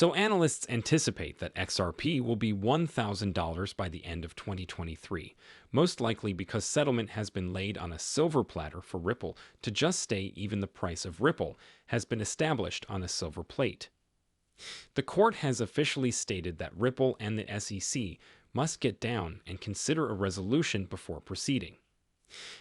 So analysts anticipate that XRP will be $1,000 by the end of 2023, most likely because settlement has been laid on a silver platter for Ripple to just stay even. The price of Ripple has been established on a silver plate. The court has officially stated that Ripple and the SEC must get down and consider a resolution before proceeding.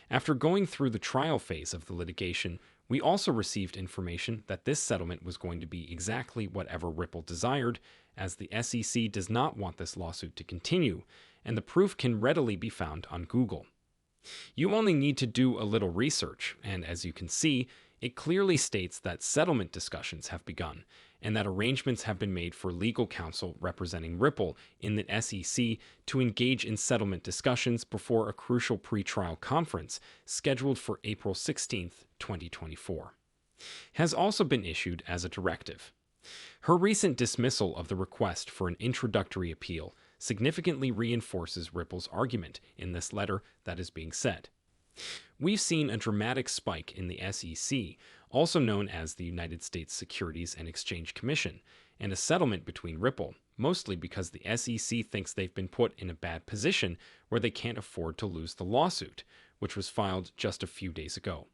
After going through the trial phase of the litigation, we also received information that this settlement was going to be exactly whatever Ripple desired, as the SEC does not want this lawsuit to continue, and the proof can readily be found on Google. You only need to do a little research, and as you can see, it clearly states that settlement discussions have begun, and that arrangements have been made for legal counsel representing Ripple in the SEC to engage in settlement discussions before a crucial pretrial conference scheduled for April 16, 2024. Has also been issued as a directive. Her recent dismissal of the request for an introductory appeal significantly reinforces Ripple's argument in this letter that is being said. We've seen a dramatic spike in the SEC, also known as the United States Securities and Exchange Commission, and a settlement between Ripple, mostly because the SEC thinks they've been put in a bad position where they can't afford to lose the lawsuit, which was filed just a few days ago.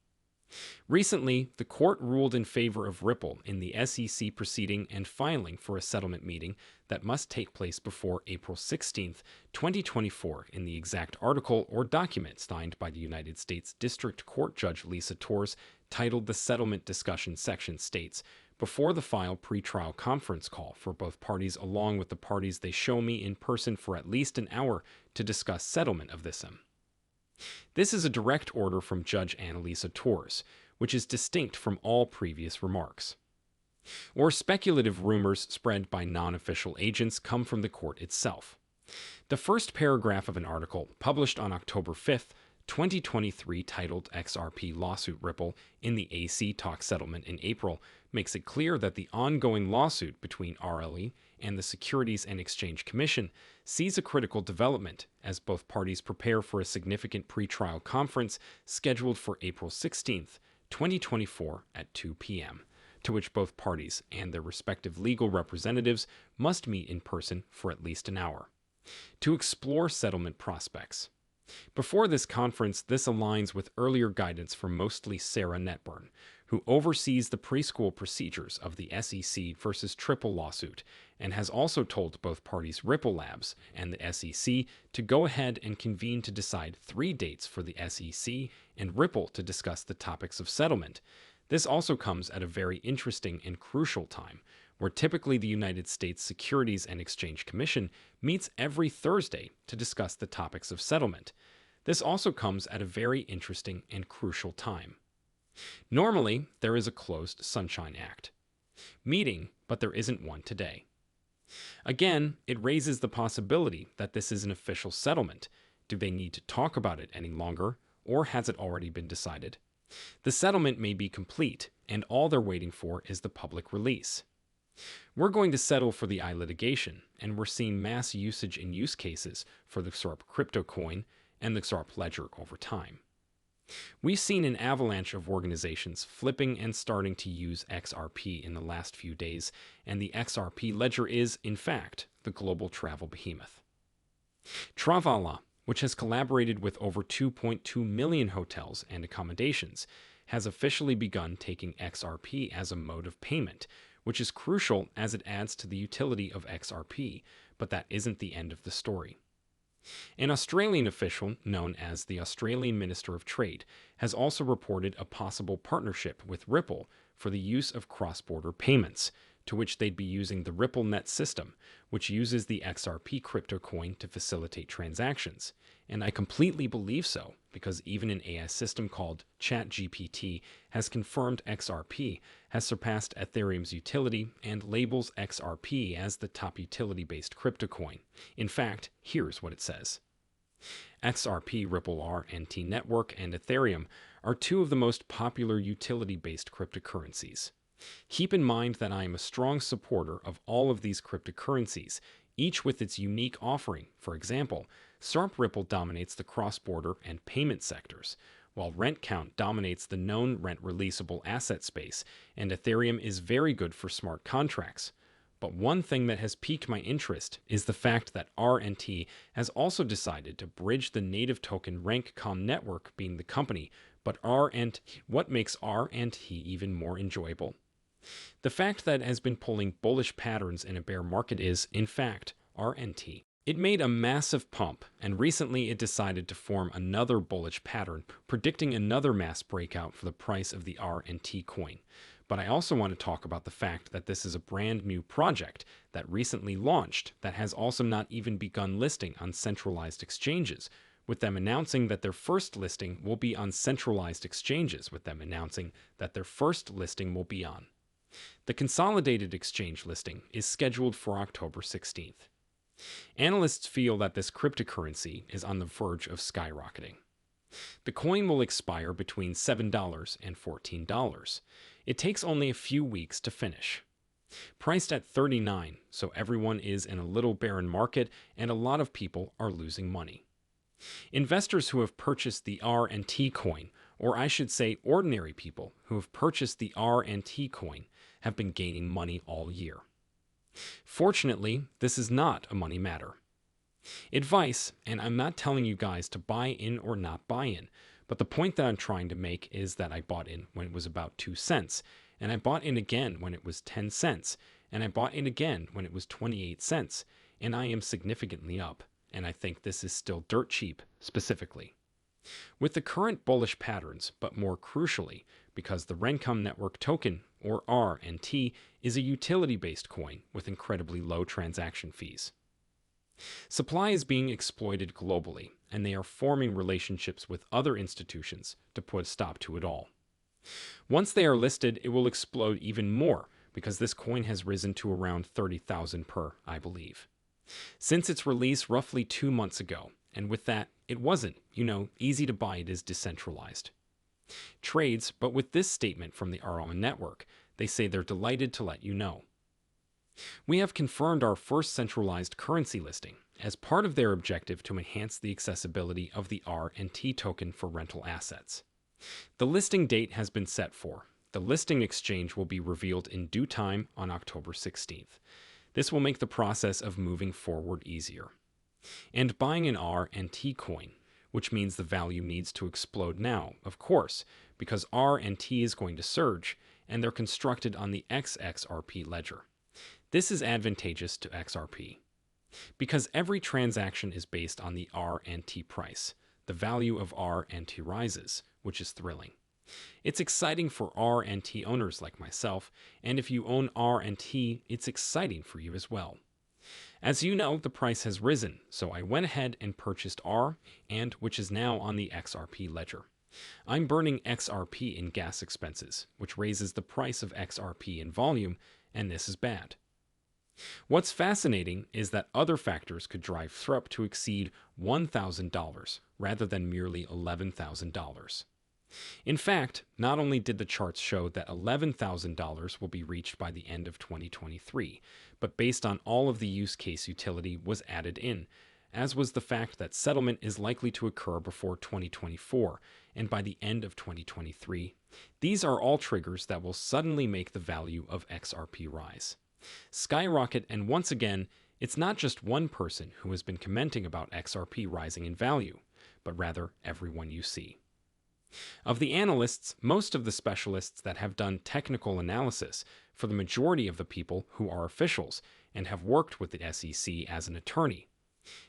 Recently, the court ruled in favor of Ripple in the SEC proceeding and filing for a settlement meeting that must take place before April 16, 2024 in the exact article or document signed by the United States District Court Judge Lisa Torres, titled the Settlement Discussion section states, before the file pretrial conference call for both parties along with the parties they show me in person for at least an hour to discuss settlement of this. This is a direct order from Judge Annalisa Torres, which is distinct from all previous remarks or speculative rumors spread by non-official agents come from the court itself. The first paragraph of an article published on October 5, 2023, titled XRP Lawsuit Ripple in the AC Talk Settlement in April, makes it clear that the ongoing lawsuit between RLE and the Securities and Exchange Commission sees a critical development as both parties prepare for a significant pretrial conference scheduled for April 16, 2024 at 2 p.m., to which both parties and their respective legal representatives must meet in person for at least an hour to explore settlement prospects. Before this conference, this aligns with earlier guidance from mostly Sarah Netburn, who oversees the preschool procedures of the SEC versus Triple lawsuit, and has also told both parties, Ripple Labs and the SEC, to go ahead and convene to decide 3 dates for the SEC and Ripple to discuss the topics of settlement. This also comes at a very interesting and crucial time, where typically the United States Securities and Exchange Commission meets every Thursday to discuss the topics of settlement. This also comes at a very interesting and crucial time. Normally, there is a closed Sunshine Act meeting, but there isn't one today. Again, it raises the possibility that this is an official settlement. Do they need to talk about it any longer, or has it already been decided? The settlement may be complete, and all they're waiting for is the public release. We're going to settle for the litigation, and we're seeing mass usage in use cases for the XRP crypto coin and the XRP Ledger over time. We've seen an avalanche of organizations flipping and starting to use XRP in the last few days, and the XRP Ledger is, in fact, the global travel behemoth. Travala, which has collaborated with over 2.2 million hotels and accommodations, has officially begun taking XRP as a mode of payment, which is crucial as it adds to the utility of XRP, but that isn't the end of the story. An Australian official, known as the Australian Minister of Trade, has also reported a possible partnership with Ripple for the use of cross-border payments, to which they'd be using the RippleNet system, which uses the XRP crypto coin to facilitate transactions. And I completely believe so, because even an AI system called ChatGPT has confirmed XRP has surpassed Ethereum's utility and labels XRP as the top utility-based crypto coin. In fact, here's what it says. XRP, Ripple RNT Network, and Ethereum are 2 of the most popular utility-based cryptocurrencies. Keep in mind that I am a strong supporter of all of these cryptocurrencies, each with its unique offering. For example, XRP Ripple dominates the cross-border and payment sectors, while RentCount dominates the known rent-releasable asset space, and Ethereum is very good for smart contracts. But one thing that has piqued my interest is the fact that RNT has also decided to bridge the native token RankCom network being the company, but what makes RNT even more enjoyable? The fact that it has been pulling bullish patterns in a bear market is, in fact, RNT. It made a massive pump, and recently it decided to form another bullish pattern, predicting another mass breakout for the price of the RNT coin. But I also want to talk about the fact that this is a brand new project that recently launched that has also not even begun listing on centralized exchanges, with them announcing that their first listing will be on centralized exchanges, with them announcing that their first listing will be on. The consolidated exchange listing is scheduled for October 16th. Analysts feel that this cryptocurrency is on the verge of skyrocketing. The coin will expire between $7 and $14. It takes only a few weeks to finish. Priced at $39, so everyone is in a little barren market and a lot of people are losing money. Investors who have purchased the RNT coin, or I should say ordinary people who have purchased the RNT coin, have been gaining money all year. Fortunately, this is not a money matter. Advice, and I'm not telling you guys to buy in or not buy in, but the point that I'm trying to make is that I bought in when it was about 2 cents, and I bought in again when it was 10 cents, and I bought in again when it was 28 cents, and I am significantly up, and I think this is still dirt cheap, specifically. With the current bullish patterns, but more crucially, because the RankCom Network token, or RNT, is a utility-based coin with incredibly low transaction fees. Supply is being exploited globally, and they are forming relationships with other institutions to put a stop to it all. Once they are listed, it will explode even more, because this coin has risen to around 30,000 per, I believe. Since its release roughly 2 months ago, and with that, it wasn't, easy to buy. It is decentralized. Trades, but with this statement from the RNT network, they say they're delighted to let you know. We have confirmed our first centralized currency listing as part of their objective to enhance the accessibility of the RNT token for rental assets. The listing date has been set for. The listing exchange will be revealed in due time on October 16th. This will make the process of moving forward easier. And buying an RNT coin, which means the value needs to explode now, of course, because RNT is going to surge, and they're constructed on the XRP Ledger. This is advantageous to XRP. Because every transaction is based on the RNT price, the value of RNT rises, which is thrilling. It's exciting for RNT owners like myself, and if you own RNT, it's exciting for you as well. As you know, the price has risen, so I went ahead and purchased which is now on the XRP Ledger. I'm burning XRP in gas expenses, which raises the price of XRP in volume, and this is bad. What's fascinating is that other factors could drive FRUP to exceed $1,000 rather than merely $11,000. In fact, not only did the charts show that $11,000 will be reached by the end of 2023, but based on all of the use case utility was added in, as was the fact that settlement is likely to occur before 2024 and by the end of 2023. These are all triggers that will suddenly make the value of XRP rise, skyrocket, and once again, it's not just one person who has been commenting about XRP rising in value, but rather everyone you see. Of the analysts, most of the specialists that have done technical analysis, for the majority of the people who are officials and have worked with the SEC as an attorney,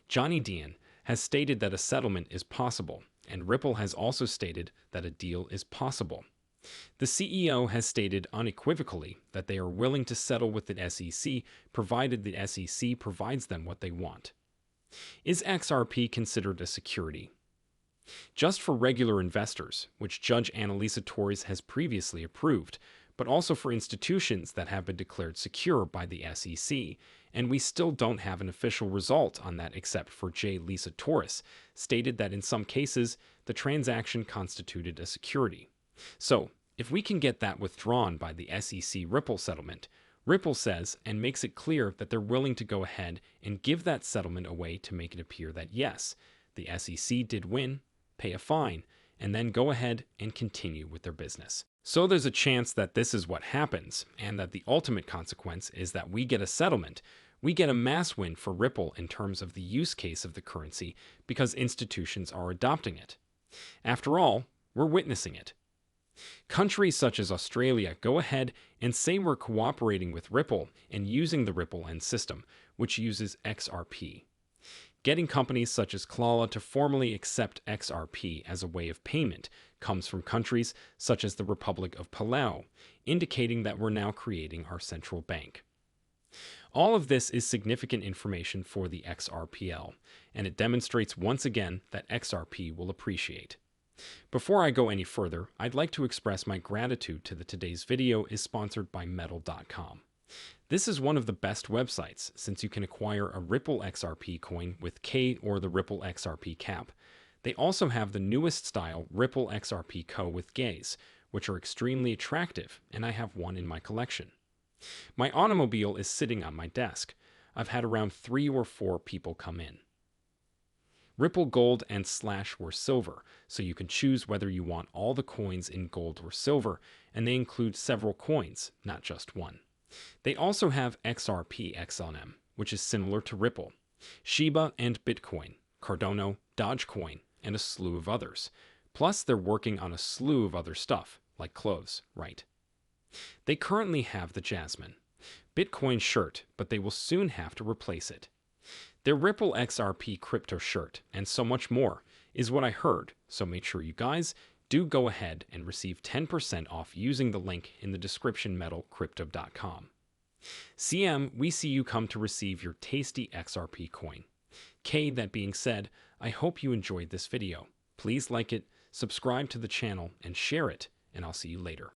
Johnny Dean has stated that a settlement is possible, and Ripple has also stated that a deal is possible. The CEO has stated unequivocally that they are willing to settle with the SEC provided the SEC provides them what they want. Is XRP considered a security? Just for regular investors, which Judge Annalisa Torres has previously approved, but also for institutions that have been declared secure by the SEC, and we still don't have an official result on that except for J. Lisa Torres, stated that in some cases, the transaction constituted a security. So, if we can get that withdrawn by the SEC Ripple settlement, Ripple says and makes it clear that they're willing to go ahead and give that settlement away to make it appear that yes, the SEC did win, pay a fine, and then go ahead and continue with their business. So there's a chance that this is what happens, and that the ultimate consequence is that we get a settlement. We get a mass win for Ripple in terms of the use case of the currency because institutions are adopting it. After all, we're witnessing it. Countries such as Australia go ahead and say we're cooperating with Ripple and using the Ripple End system, which uses XRP. Getting companies such as Klala to formally accept XRP as a way of payment comes from countries such as the Republic of Palau, indicating that we're now creating our central bank. All of this is significant information for the XRPL, and it demonstrates once again that XRP will appreciate. Before I go any further, I'd like to express my gratitude to today's video is sponsored by metal.com. This is one of the best websites since you can acquire a Ripple XRP coin with K or the Ripple XRP cap. They also have the newest style Ripple XRP Co with gaze, which are extremely attractive, and I have one in my collection. My automobile is sitting on my desk. I've had around 3 or 4 people come in. Ripple Gold and Slash were silver, so you can choose whether you want all the coins in gold or silver, and they include several coins, not just one. They also have XRP XLM, which is similar to Ripple, Shiba and Bitcoin, Cardano, Dogecoin, and a slew of others. Plus, they're working on a slew of other stuff, like clothes, right? They currently have the Jasmine Bitcoin shirt, but they will soon have to replace it. Their Ripple XRP crypto shirt, and so much more, is what I heard, so make sure you guys do go ahead and receive 10% off using the link in the description metalcrypto.com. CM, we see you come to receive your tasty XRP coin. K, that being said, I hope you enjoyed this video. Please like it, subscribe to the channel, and share it, and I'll see you later.